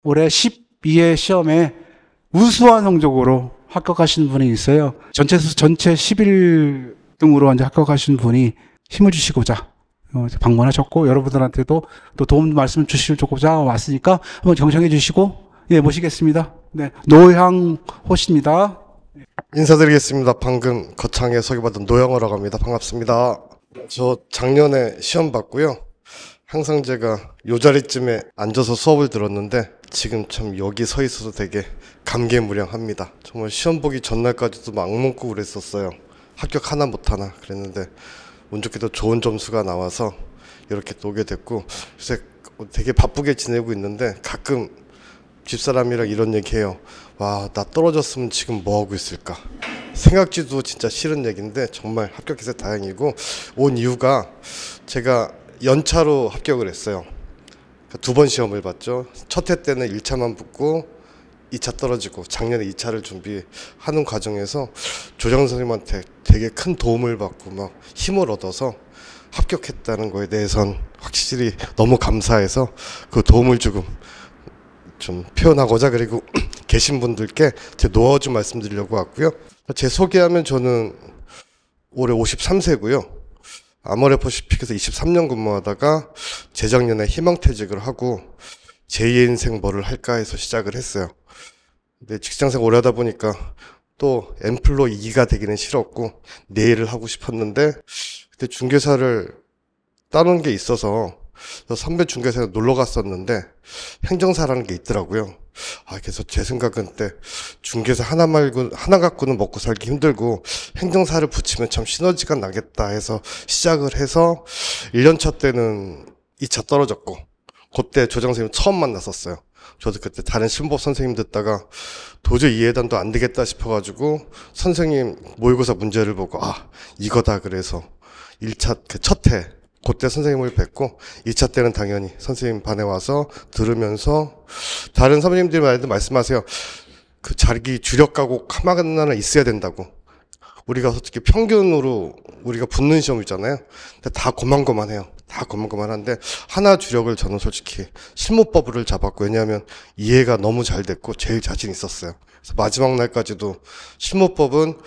올해 12회 시험에 우수한 성적으로 합격하신 분이 있어요. 전체 11등으로 이제 합격하신 분이 힘을 주시고자 방문하셨고, 여러분들한테도 또 도움 말씀 주시고자 왔으니까 한번 경청해 주시고, 예, 모시겠습니다. 네, 노향호 씨입니다. 인사드리겠습니다. 방금 거창에 소개받은 노영호라고 합니다. 반갑습니다. 저 작년에 시험 봤고요. 항상 제가 요 자리쯤에 앉아서 수업을 들었는데 지금 참 여기 서 있어서 되게 감개무량합니다. 정말 시험 보기 전날까지도 막 악몽 꾸고 그랬었어요. 합격 하나 못 하나 그랬는데 운 좋게도 좋은 점수가 나와서 이렇게 또 오게 됐고, 요새 되게 바쁘게 지내고 있는데 가끔 집사람이랑 이런 얘기해요. 와, 나 떨어졌으면 지금 뭐 하고 있을까? 생각지도 진짜 싫은 얘기인데 정말 합격해서 다행이고, 온 이유가 제가 연차로 합격을 했어요. 두 번 시험을 봤죠. 첫 해 때는 1차만 붙고 2차 떨어지고, 작년에 2차를 준비하는 과정에서 조정 선생님한테 되게 큰 도움을 받고 막 힘을 얻어서 합격했다는 거에 대해선 확실히 너무 감사해서 그 도움을 좀 표현하고자, 그리고 계신 분들께 제 노하우 좀 말씀드리려고 왔고요. 제 소개하면 저는 올해 53세고요. 아모레퍼시픽에서 23년 근무하다가 재작년에 희망퇴직을 하고 제2의 인생 뭐를 할까 해서 시작을 했어요. 근데 직장생활 오래 하다 보니까 또 엠플로이 2가 되기는 싫었고 내 일을 하고 싶었는데, 그때 중개사를 따놓은 게 있어서 선배 중개사에 놀러 갔었는데 행정사라는 게 있더라고요. 그래서 제 생각은 때 중개사 하나 갖고는 먹고 살기 힘들고 행정사를 붙이면 참 시너지가 나겠다 해서 시작을 해서 1년차 때는 2차 떨어졌고, 그때 조정 선생님 처음 만났었어요. 저도 그때 다른 신법 선생님 듣다가 도저히 이해단도 안 되겠다 싶어가지고 선생님 모의고사 문제를 보고 이거다 그래서 1차 첫 해 그때 선생님을 뵙고, 2차 때는 당연히 선생님 반에 와서 들으면서 다른 선배님들이 말씀하세요. 그 자기 주력과목 하나는 있어야 된다고. 우리가 솔직히 평균으로 우리가 붙는 시험 있잖아요. 근데 다 고만고만해요. 다 고만고만한데 하나 주력을 저는 솔직히 실무법을 잡았고, 왜냐하면 이해가 너무 잘 됐고 제일 자신 있었어요. 그래서 마지막 날까지도 실무법은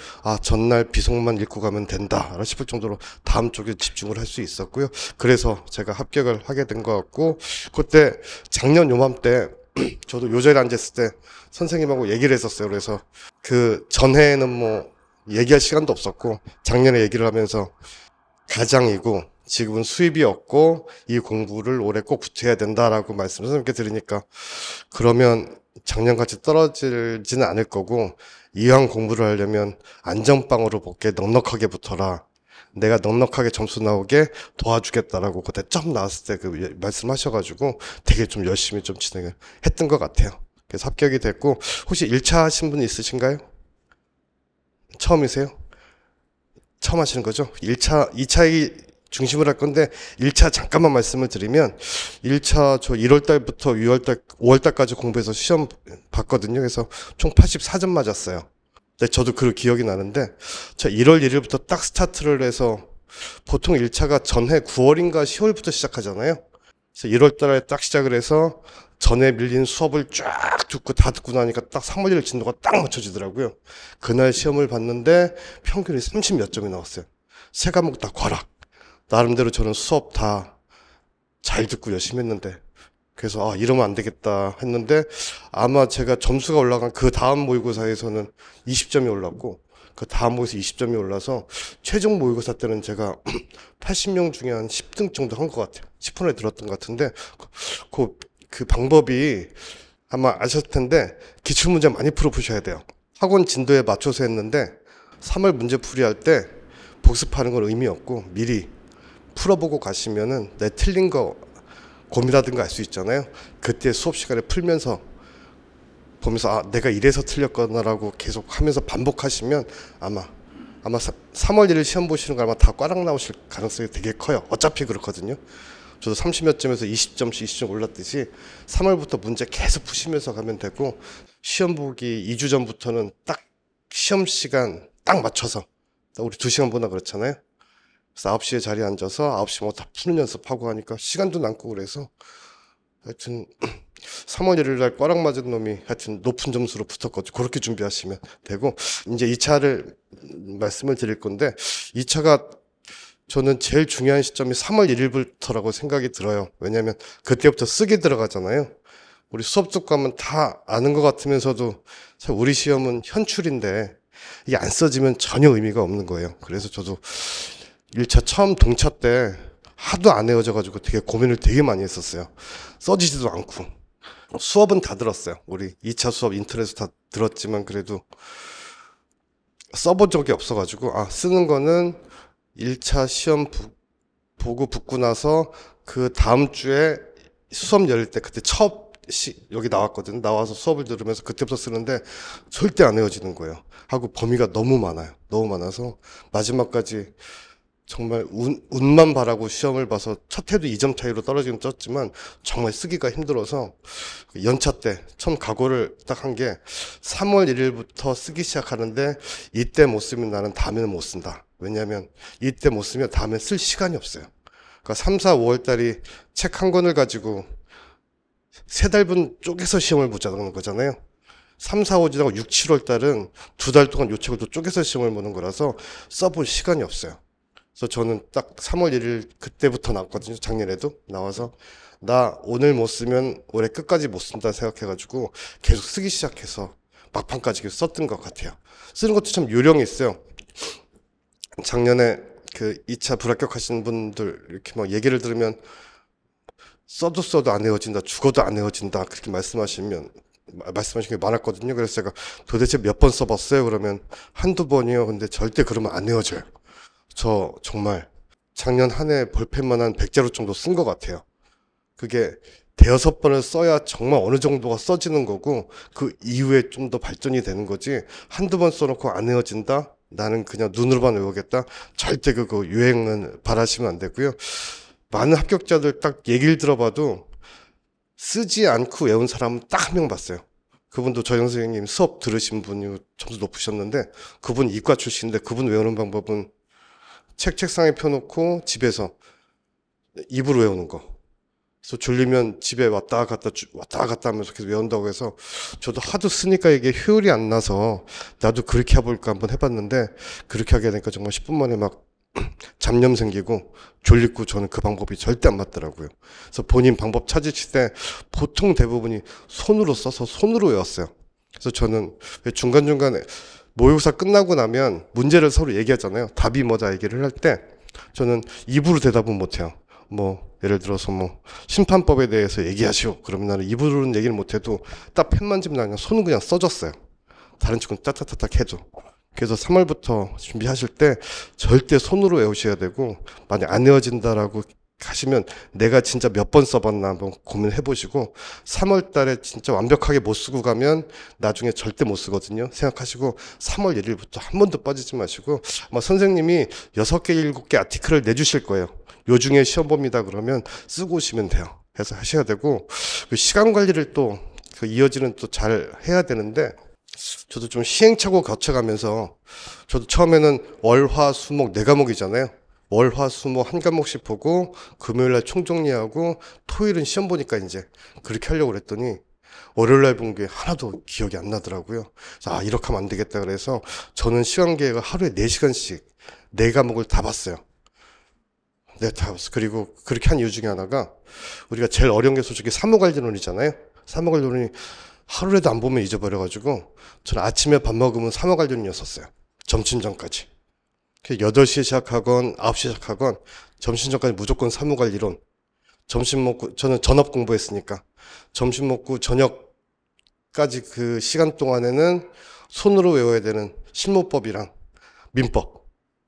전날 비속만 읽고 가면 된다 싶을 정도로 다음 쪽에 집중을 할 수 있었고요. 그래서 제가 합격을 하게 된 것 같고, 그때 작년 요맘때 저도 요 자리에 앉았을 때 선생님하고 얘기를 했었어요. 그래서 그 전해에는 뭐 얘기할 시간도 없었고 작년에 얘기를 하면서 가장이고 지금은 수입이 없고 이 공부를 올해 꼭 붙여야 된다라고 말씀을 선생님께 드리니까, 그러면 작년같이 떨어지지는 않을 거고 이왕 공부를 하려면 안전빵으로 붙게 넉넉하게 붙어라, 내가 넉넉하게 점수 나오게 도와주겠다라고 그때 점 나왔을 때 그 말씀하셔가지고 되게 좀 열심히 좀 진행을 했던 것 같아요. 그래서 합격이 됐고, 혹시 1차 하신 분 있으신가요? 처음이세요? 처음 하시는 거죠? 1차, 2차의 중심을 할 건데 1차 잠깐만 말씀을 드리면, 1차 저 1월달부터 6월달, 5월달까지 공부해서 시험 봤거든요. 그래서 총 84점 맞았어요. 근데 저도 그 기억이 나는데, 저 1월 1일부터 딱 스타트를 해서 보통 1차가 전해 9월인가 10월부터 시작하잖아요. 그래서 1월달에 딱 시작을 해서 전에 밀린 수업을 쫙 듣고 나니까 딱 3월 1일 진도가 딱 맞춰지더라고요. 그날 시험을 봤는데 평균이 30 몇 점이 나왔어요. 세 과목 다 과락. 나름대로 저는 수업 다 잘 듣고 열심히 했는데, 그래서 이러면 안 되겠다 했는데, 아마 제가 점수가 올라간 그 다음 모의고사에서는 20점이 올랐고, 그 다음 모의고사 20점이 올라서 최종 모의고사 때는 제가 80명 중에 한 10등 정도 한 것 같아요. 10분에 들었던 것 같은데, 그 방법이 아마 아셨을 텐데 기출문제 많이 풀어보셔야 돼요. 학원 진도에 맞춰서 했는데 3월 문제풀이 할 때 복습하는 건 의미 없고 미리 풀어보고 가시면은 내 틀린 거 고민하든가 알 수 있잖아요. 그때 수업 시간에 풀면서 보면서 내가 이래서 틀렸구나라고 계속 하면서 반복하시면 아마 3월 1일 시험 보시는 거 아마 다 꽈락 나오실 가능성이 되게 커요. 어차피 그렇거든요. 저도 30몇 점에서 20점씩 20점 올랐듯이 3월부터 문제 계속 푸시면서 가면 되고, 시험 보기 2주 전부터는 딱 시험 시간 딱 맞춰서, 우리 2시간 보나 그렇잖아요. 그래서 9시에 자리에 앉아서 9시 뭐 다 푸는 연습하고 하니까 시간도 남고, 그래서 하여튼 3월 1일 날 꽈락 맞은 놈이 하여튼 높은 점수로 붙었거든요. 그렇게 준비하시면 되고, 이제 2차를 말씀을 드릴 건데, 2차가 저는 제일 중요한 시점이 3월 1일부터라고 생각이 들어요. 왜냐하면 그때부터 쓰기 들어가잖아요. 우리 수업 듣고 하면 다 아는 것 같으면서도 사실 우리 시험은 현출인데 이게 안 써지면 전혀 의미가 없는 거예요. 그래서 저도 1차 처음 동차 때 하도 안 외워져가지고 되게 고민을 되게 많이 했었어요. 써지지도 않고. 수업은 다 들었어요. 우리 2차 수업 인터넷에서 다 들었지만 그래도 써본 적이 없어가지고, 쓰는 거는 1차 시험 보고 붙고 나서 그 다음 주에 수업 열릴 때 그때 여기 나왔거든. 나와서 수업을 들으면서 그때부터 쓰는데 절대 안 외워지는 거예요. 하고 범위가 너무 많아요. 너무 많아서 마지막까지 정말 운만 바라고 시험을 봐서 첫 해도 2점 차이로 떨어지긴 쪘지만 정말 쓰기가 힘들어서 연차 때 처음 각오를 딱 한 게 3월 1일부터 쓰기 시작하는데 이때 못 쓰면 나는 다음에는 못 쓴다. 왜냐하면 이때 못 쓰면 다음에 쓸 시간이 없어요. 그러니까 3, 4, 5월 달이 책 한 권을 가지고 3달분 쪼개서 시험을 보자는 거잖아요. 3, 4, 5 지나고 6, 7월 달은 2달 동안 요 책을 또 쪼개서 시험을 보는 거라서 써볼 시간이 없어요. 그래서 저는 딱 3월 1일 그때부터 나왔거든요. 작년에도 나와서 나 오늘 못 쓰면 올해 끝까지 못 쓴다 생각해가지고 계속 쓰기 시작해서 막판까지 계속 썼던 것 같아요. 쓰는 것도 참 요령이 있어요. 작년에 그 2차 불합격하신 분들 이렇게 막 얘기를 들으면 써도 안 외워진다, 죽어도 안 외워진다 그렇게 말씀하신 게 많았거든요. 그래서 제가 도대체 몇 번 써봤어요? 그러면 한두 번이요. 근데 절대 그러면 안 외워져요. 저 정말 작년 한 해 볼펜만 한 100자루 정도 쓴 것 같아요. 그게 대여섯 번을 써야 정말 어느 정도가 써지는 거고 그 이후에 좀 더 발전이 되는 거지 한두 번 써놓고 안 외워진다? 나는 그냥 눈으로만 외우겠다? 절대 그거 유행은 바라시면 안 되고요. 많은 합격자들 딱 얘기를 들어봐도 쓰지 않고 외운 사람은 딱 한 명 봤어요. 그분도 저 선생님 수업 들으신 분이 점수 높으셨는데 그분 이과 출신인데 그분 외우는 방법은 책상에 펴놓고 집에서 입으로 외우는 거. 그래서 졸리면 집에 왔다 갔다 하면서 계속 외운다고 해서 저도 하도 쓰니까 이게 효율이 안 나서 나도 그렇게 해볼까 한번 해봤는데 그렇게 하게 되니까 정말 10분 만에 막 잡념 생기고 졸리고 저는 그 방법이 절대 안 맞더라고요. 그래서 본인 방법 찾으실 때 보통 대부분이 손으로 써서 손으로 외웠어요. 그래서 저는 중간중간에 모의고사 끝나고 나면 문제를 서로 얘기하잖아요. 답이 뭐다 얘기를 할 때 저는 입으로 대답은 못해요. 예를 들어서 심판법에 대해서 얘기하시오. 그러면 나는 입으로는 얘기를 못해도 딱 펜만 짚으면 그냥 손은 그냥 써줬어요. 다른 친구는 따따따딱 해줘. 그래서 3월부터 준비하실 때 절대 손으로 외우셔야 되고 만약 안 외워진다라고 하시면 내가 진짜 몇 번 써봤나 한번 고민해 보시고 3월 달에 진짜 완벽하게 못 쓰고 가면 나중에 절대 못 쓰거든요. 생각하시고 3월 1일부터 한 번도 빠지지 마시고 아마 선생님이 6개, 7개 아티클을 내주실 거예요. 요 중에 시험 봅니다 그러면 쓰고 오시면 돼요. 해서 하셔야 되고 그 시간 관리를 또 그 이어지는 또 잘 해야 되는데 저도 좀 시행착오 거쳐가면서 저도 처음에는 월, 화, 수, 목 4과목이잖아요. 월, 화, 수, 목 한 과목씩 보고 금요일날 총정리하고 토요일은 시험 보니까 이제 그렇게 하려고 그랬더니 월요일날 본 게 하나도 기억이 안 나더라고요. 그래서 이렇게 하면 안 되겠다 그래서 저는 시간 계획을 하루에 4시간씩 4과목을 다 봤어요. 네, 다 봤어요. 그리고 그렇게 한 이유 중에 하나가 우리가 제일 어려운 게 솔직히 사무관리론이잖아요. 사무관리론이 하루라도 안 보면 잊어버려가지고 저는 아침에 밥 먹으면 사무관리론이었었어요. 점심 전까지. 8시에 시작하건 9시에 시작하건 점심 전까지 무조건 사무관리론. 점심 먹고 저는 전업 공부했으니까 점심 먹고 저녁까지 그 시간 동안에는 손으로 외워야 되는 실무법이랑 민법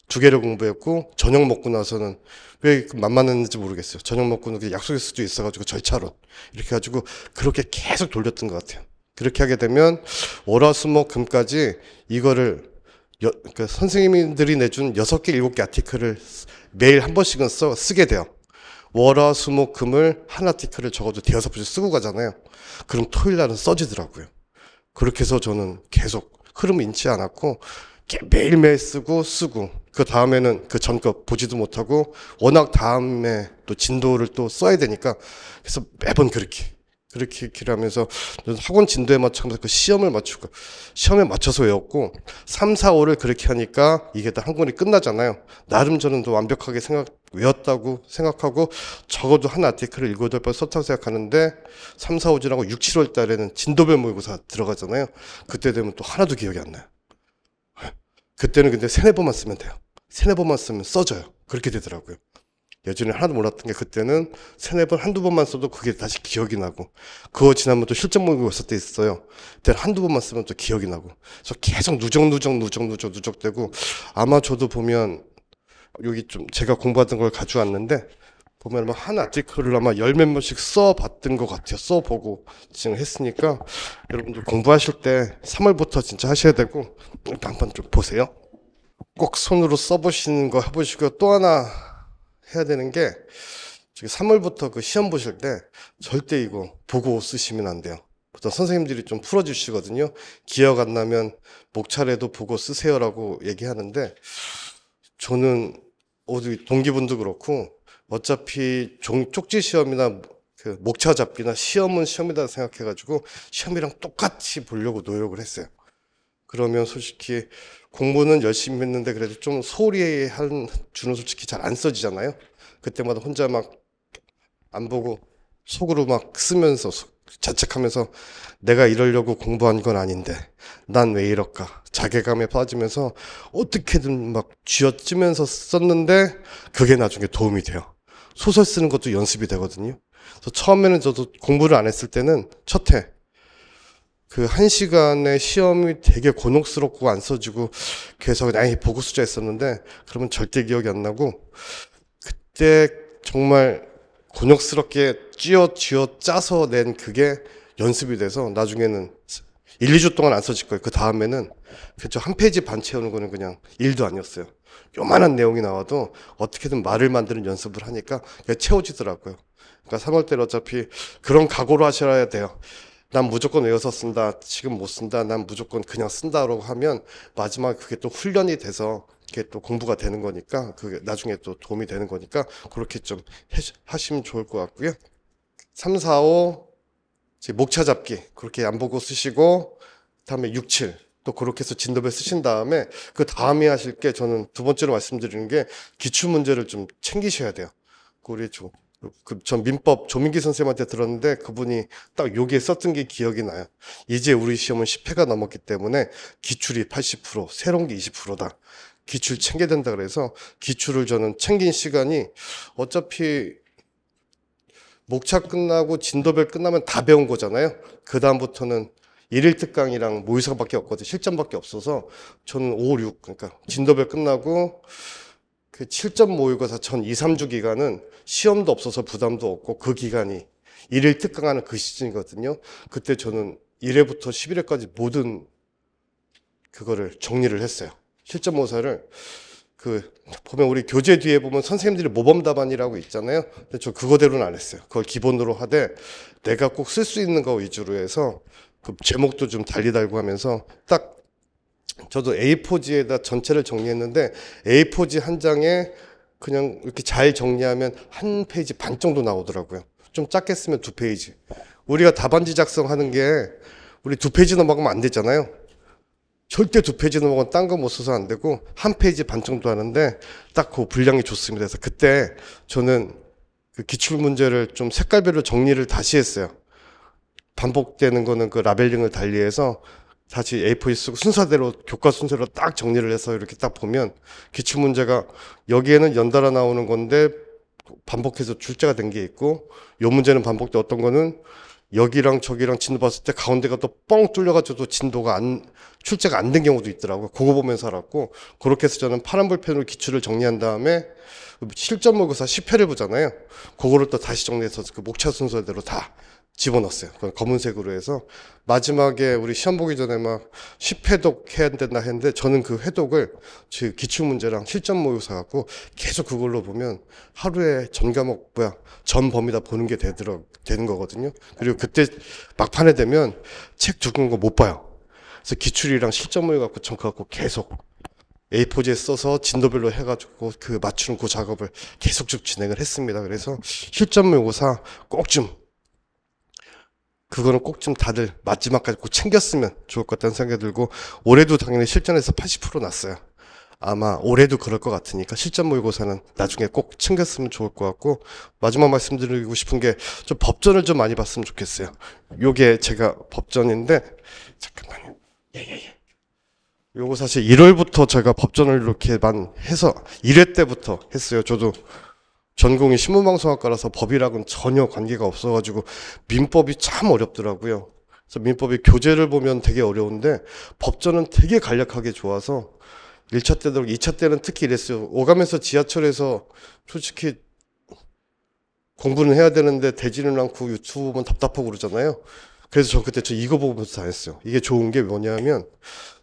2개를 공부했고 저녁 먹고 나서는 왜 만만했는지 모르겠어요. 저녁 먹고는 약속일 수도 있어가지고 절차론 이렇게 해가지고 그렇게 계속 돌렸던 것 같아요. 그렇게 하게 되면 월화수목금까지 이거를 그러니까 선생님들이 내준 6개, 7개 아티클을 매일 한 번씩은 쓰게 돼요. 월화수목금을 한 아티클을 적어도 5번씩 쓰고 가잖아요. 그럼 토요일 날은 써지더라고요. 그렇게 해서 저는 계속 흐름을 잃지 않았고 매일매일 쓰고 그 다음에는 그 전 거 보지도 못하고 워낙 다음에 또 진도를 또 써야 되니까 그래서 매번 그렇게 그렇게 하면서 학원 진도에 맞춰서 그 시험에 맞춰서 외웠고 3, 4, 5를 그렇게 하니까 이게 다 한 권이 끝나잖아요. 나름 저는 더 완벽하게 외웠다고 생각하고 적어도 한 아티클을 7, 8번 썼다고 생각하는데 3, 4, 5 지나고 6, 7월 달에는 진도별 모의고사 들어가잖아요. 그때 되면 또 하나도 기억이 안 나요. 그때는 근데 3, 4번만 쓰면 돼요. 3, 4번만 쓰면 써져요. 그렇게 되더라고요. 예전에 하나도 몰랐던 게 그때는 3, 4번, 한두 번만 써도 그게 다시 기억이 나고 그거 지나면 또 실전 모의고사 때 있어요. 그때는 한두 번만 쓰면 또 기억이 나고 그래서 계속 누적되고 아마 저도 보면 여기 좀 제가 공부하던 걸 가져왔는데 보면 아마 한 아티클을 아마 10몇 번씩 써봤던 것 같아요. 써보고 지금 했으니까 여러분들 공부하실 때 3월부터 진짜 하셔야 되고 일단 한번 좀 보세요. 꼭 손으로 써보시는 거 해보시고 또 하나 해야 되는 게 저기 3월부터 그 시험 보실 때 절대 이거 보고 쓰시면 안 돼요. 보통 선생님들이 좀 풀어주시거든요. 기억 안 나면 목차례도 보고 쓰세요라고 얘기하는데 저는 어디 동기분도 그렇고 어차피 쪽지 시험이나 그 목차 잡기나 시험은 시험이다 생각해가지고 시험이랑 똑같이 보려고 노력을 했어요. 그러면 솔직히 공부는 열심히 했는데 그래도 좀 소리에 한 주는 솔직히 잘 안 써지잖아요. 그때마다 혼자 막 안 보고 속으로 막 쓰면서 자책하면서 내가 이러려고 공부한 건 아닌데 난 왜 이럴까 자괴감에 빠지면서 어떻게든 막 쥐어짜면서 썼는데 그게 나중에 도움이 돼요. 소설 쓰는 것도 연습이 되거든요. 그래서 처음에는 저도 공부를 안 했을 때는 첫해 그 1시간에 시험이 되게 곤혹스럽고 안 써지고 계속 보고 쓰자 했었는데 그러면 절대 기억이 안 나고 그때 정말 곤욕스럽게 쥐어 짜서 낸 그게 연습이 돼서 나중에는 1, 2주 동안 안 써질 거예요. 그 다음에는 그저 한 페이지 반 채우는 거는 그냥 일도 아니었어요. 요만한 내용이 나와도 어떻게든 말을 만드는 연습을 하니까 채워지더라고요. 그러니까 3월 때는 어차피 그런 각오로 하셔야 돼요. 난 무조건 외워서 쓴다. 지금 못 쓴다. 난 무조건 그냥 쓴다라고 하면 마지막에 그게 또 훈련이 돼서 그게 또 공부가 되는 거니까 그게 나중에 또 도움이 되는 거니까 그렇게 좀 하시면 좋을 것 같고요. 3, 4, 5 목차 잡기 그렇게 안 보고 쓰시고 다음에 6, 7 또 그렇게 해서 진도별 쓰신 다음에 그 다음에 하실 게 저는 두 번째로 말씀드리는 게 기출 문제를 좀 챙기셔야 돼요. 우리 전 민법 조민기 선생님한테 들었는데 그분이 딱 여기에 썼던 게 기억이 나요. 이제 우리 시험은 10회가 넘었기 때문에 기출이 80%, 새로운 게 20%다. 기출 챙겨야 된다 그래서 기출을 저는 챙긴 시간이 어차피 목차 끝나고 진도별 끝나면 다 배운 거잖아요. 그 다음부터는 일일 특강이랑 모의사밖에 없거든요. 실전밖에 없어서 저는 5, 6 그러니까 진도별 끝나고 그 7점 모의고사 전 2, 3주 기간은 시험도 없어서 부담도 없고 그 기간이 일일 특강하는 그 시즌이거든요. 그때 저는 1회부터 11회까지 모든 그거를 정리를 했어요. 실전 모사를 보면 우리 교재 뒤에 보면 선생님들이 모범 답안이라고 있잖아요. 근데 저 그거대로는 안 했어요. 그걸 기본으로 하되 내가 꼭 쓸 수 있는 거 위주로 해서 그 제목도 좀 달리 달고 하면서 딱 저도 A4지에다 전체를 정리했는데 A4지 한 장에 그냥 이렇게 잘 정리하면 한 페이지 반 정도 나오더라고요. 좀 작게 쓰면 2페이지. 우리가 답안지 작성하는 게 우리 2페이지 넘어가면 안 되잖아요. 절대 2페이지 넘어가면 딴 거 못 써서 안 되고 한 페이지 반 정도 하는데 딱 그 분량이 좋습니다. 그래서 그때 저는 그 기출 문제를 좀 색깔별로 정리를 다시 했어요. 반복되는 거는 그 라벨링을 달리해서 다시 A4 쓰고 순서대로 교과 순서로 딱 정리를 해서 이렇게 딱 보면 기출 문제가 여기에는 연달아 나오는 건데 반복해서 출제가 된 게 있고 요 문제는 반복돼 어떤 거는 여기랑 저기랑 진도 봤을 때 가운데가 또 뻥 뚫려가지고 진도가 출제가 안 된 경우도 있더라고요. 그거 보면서 알았고 그렇게 해서 저는 파란 볼펜으로 기출을 정리한 다음에 실전 모의고사 10회를 보잖아요. 그거를 또 다시 정리해서 그 목차 순서대로 다 집어넣었어요. 검은색으로 해서 마지막에 우리 시험 보기 전에 막 10회독 해야 된다 했는데 저는 그 회독을 기출 문제랑 실전 모의고사 갖고 계속 그걸로 보면 하루에 전 과목 전 범위다 보는 게 되는 거거든요. 그리고 그때 막판에 되면 책 두꺼운 거 못 봐요. 그래서 기출이랑 실전 모의 갖고 전 그거 갖고 계속 A4지에 써서 진도별로 해가지고 그 맞추는 그 작업을 계속 쭉 진행을 했습니다. 그래서 실전 모의고사 꼭 좀 그거는 꼭 좀 다들 마지막까지 꼭 챙겼으면 좋을 것 같다는 생각이 들고, 올해도 당연히 실전에서 80% 났어요. 아마 올해도 그럴 것 같으니까 실전 모의고사는 나중에 꼭 챙겼으면 좋을 것 같고, 마지막 말씀드리고 싶은 게 좀 법전을 좀 많이 봤으면 좋겠어요. 요게 제가 법전인데, 잠깐만요. 요거 사실 1월부터 제가 법전을 이렇게만 해서 1회 때부터 했어요. 저도 전공이 신문방송학과라서 법이랑은 전혀 관계가 없어가지고 민법이 참 어렵더라고요. 그래서 민법이 교재를 보면 되게 어려운데 법전은 되게 간략하게 좋아서 1차 때도 2차 때는 특히 이랬어요. 오가면서 지하철에서 솔직히 공부는 해야 되는데 되지는 않고 유튜브 보면 답답하고 그러잖아요. 그래서 저 그때 이거 보면서 다 했어요. 이게 좋은 게 뭐냐면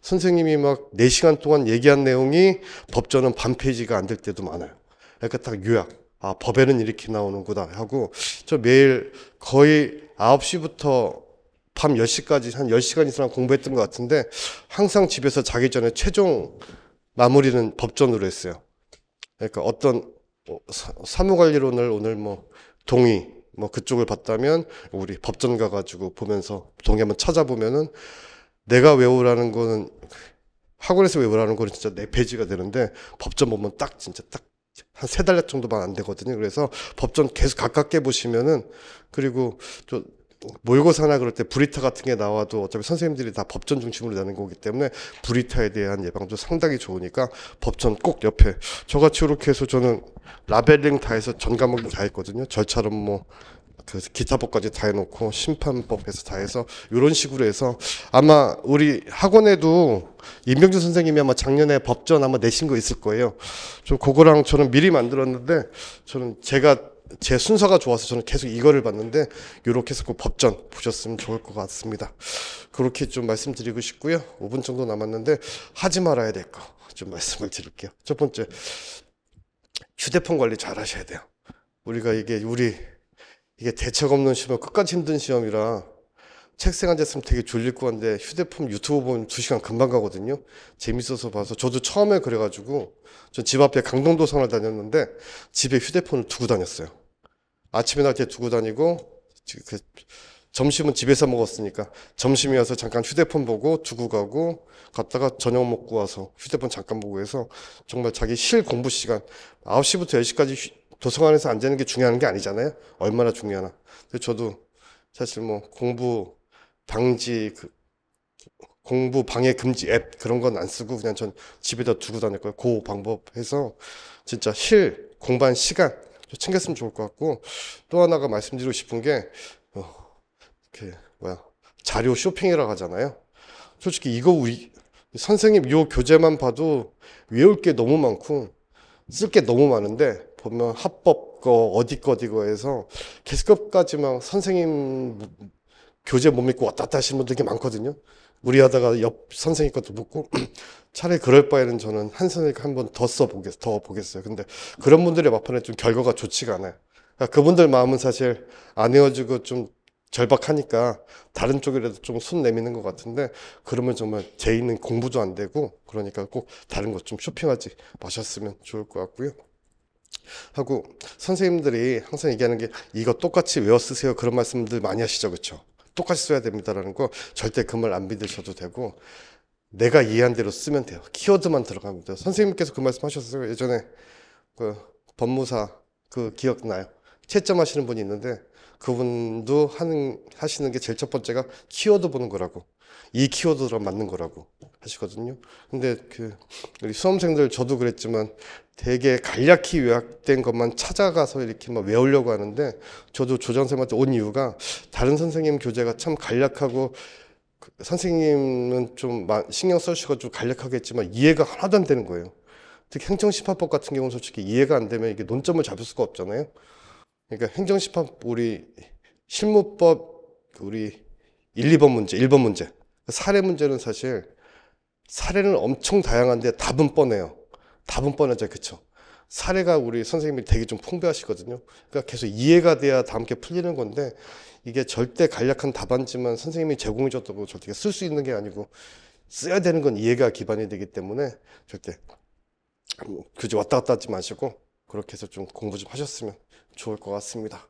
선생님이 막 4시간 동안 얘기한 내용이 법전은 반 페이지가 안 될 때도 많아요. 그러니까 딱 요약. 아, 법에는 이렇게 나오는구나 하고, 저 매일 거의 9시부터 밤 10시까지 한 10시간 이상 공부했던 것 같은데, 항상 집에서 자기 전에 최종 마무리는 법전으로 했어요. 그러니까 어떤 사무관리론을 오늘 뭐 동의 뭐 그쪽을 봤다면 우리 법전 가가지고 보면서 동의 한번 찾아보면은 내가 외우라는 거는 학원에서 외우라는 거는 진짜 4페이지가 되는데 법전 보면 딱 진짜 딱 한 3달 정도만 안 되거든요. 그래서 법전 계속 가깝게 보시면은, 그리고 또 모의고사나 그럴 때 브리타 같은 게 나와도 어차피 선생님들이 다 법전 중심으로 내는 거기 때문에 브리타에 대한 예방도 상당히 좋으니까 법전 꼭 옆에, 저같이 이렇게 해서 저는 라벨링 다 해서 전 과목도 다 했거든요. 절차론 뭐 그 기타법까지 다 해놓고 심판법에서 다 해서 이런 식으로 해서, 아마 우리 학원에도 임병준 선생님이 아마 작년에 법전 아마 내신 거 있을 거예요. 좀 그거랑 저는 미리 만들었는데, 저는 제 순서가 좋아서 저는 계속 이거를 봤는데, 요렇게 해서 그 법전 보셨으면 좋을 것 같습니다. 그렇게 좀 말씀드리고 싶고요. 5분 정도 남았는데 하지 말아야 될 거 좀 말씀을 드릴게요. 첫 번째, 휴대폰 관리 잘 하셔야 돼요. 우리가 이게 대책 없는 시험, 끝까지 힘든 시험이라 책상 앉았으면 되게 졸릴 것 같은데 휴대폰 유튜브 보면 2시간 금방 가거든요. 재밌어서 봐서. 저도 처음에 그래가지고 전 집 앞에 강동도상을 다녔는데 집에 휴대폰을 두고 다녔어요. 아침에 날 때 두고 다니고, 그 점심은 집에서 먹었으니까 점심이어서 잠깐 휴대폰 보고 두고 가고, 갔다가 저녁 먹고 와서 휴대폰 잠깐 보고 해서, 정말 자기 실 공부 시간 9시부터 10시까지 도서관에서 앉는 게 중요한 게 아니잖아요. 얼마나 중요하나. 근데 저도 사실 뭐 공부 방해 금지 앱 그런 건 안 쓰고 그냥 전 집에다 두고 다닐 거예요. 그 방법 해서 진짜 공부한 시간 좀 챙겼으면 좋을 것 같고, 또 하나가 말씀드리고 싶은 게 자료 쇼핑이라고 하잖아요. 솔직히 이거 우리 선생님 요 교재만 봐도 외울 게 너무 많고 쓸 게 너무 많은데, 보면 합법 거 어디 거 해서 개수급까지만 선생님 교재 못 믿고 왔다 갔다 하시는 분들 되게 많거든요. 무리하다가 옆 선생님 것도 묻고 차라리 그럴 바에는 저는 한 선생님 한 번 더 보겠어요. 근데 그런 분들의 막판에 좀 결과가 좋지가 않아요. 그러니까 그분들 마음은 사실 안 헤어지고 좀 절박하니까 다른 쪽이라도 좀 손 내미는 것 같은데, 그러면 정말 제 있는 공부도 안 되고, 그러니까 꼭 다른 것 좀 쇼핑하지 마셨으면 좋을 것 같고요. 하고, 선생님들이 항상 얘기하는 게 이거 똑같이 외워 쓰세요 그런 말씀들 많이 하시죠. 그렇죠? 똑같이 써야 됩니다라는 거 절대 그 말 안 믿으셔도 되고, 내가 이해한 대로 쓰면 돼요. 키워드만 들어가면 돼요. 선생님께서 그 말씀 하셨어요. 예전에 그 법무사 그 기억나요? 채점 하시는 분이 있는데 그분도 하시는 게 제일 첫 번째가 키워드 보는 거라고, 이 키워드랑 맞는 거라고 하시거든요. 근데 우리 수험생들, 저도 그랬지만 되게 간략히 요약된 것만 찾아가서 이렇게 막 외우려고 하는데, 저도 조장쌤한테 온 이유가 다른 선생님 교재가 참 간략하고, 선생님은 좀 신경 써주셔가지고 간략하게 했지만 이해가 하나도 안 되는 거예요. 특히 행정심판법 같은 경우는 솔직히 이해가 안 되면 이게 논점을 잡을 수가 없잖아요. 그러니까 행정심판 우리 실무법 우리 1, 2번 문제, 1번 문제. 사례 문제는 사실 사례는 엄청 다양한데 답은 뻔해요. 답은 뻔하죠. 그쵸? 사례가 우리 선생님이 되게 좀 풍부하시거든요. 그러니까 계속 이해가 돼야 다음 게 풀리는 건데, 이게 절대 간략한 답안지만 선생님이 제공해 줬다고 절대 쓸 수 있는 게 아니고, 써야 되는 건 이해가 기반이 되기 때문에 절대 굳이 왔다 갔다 하지 마시고 그렇게 해서 좀 공부 좀 하셨으면 좋을 것 같습니다.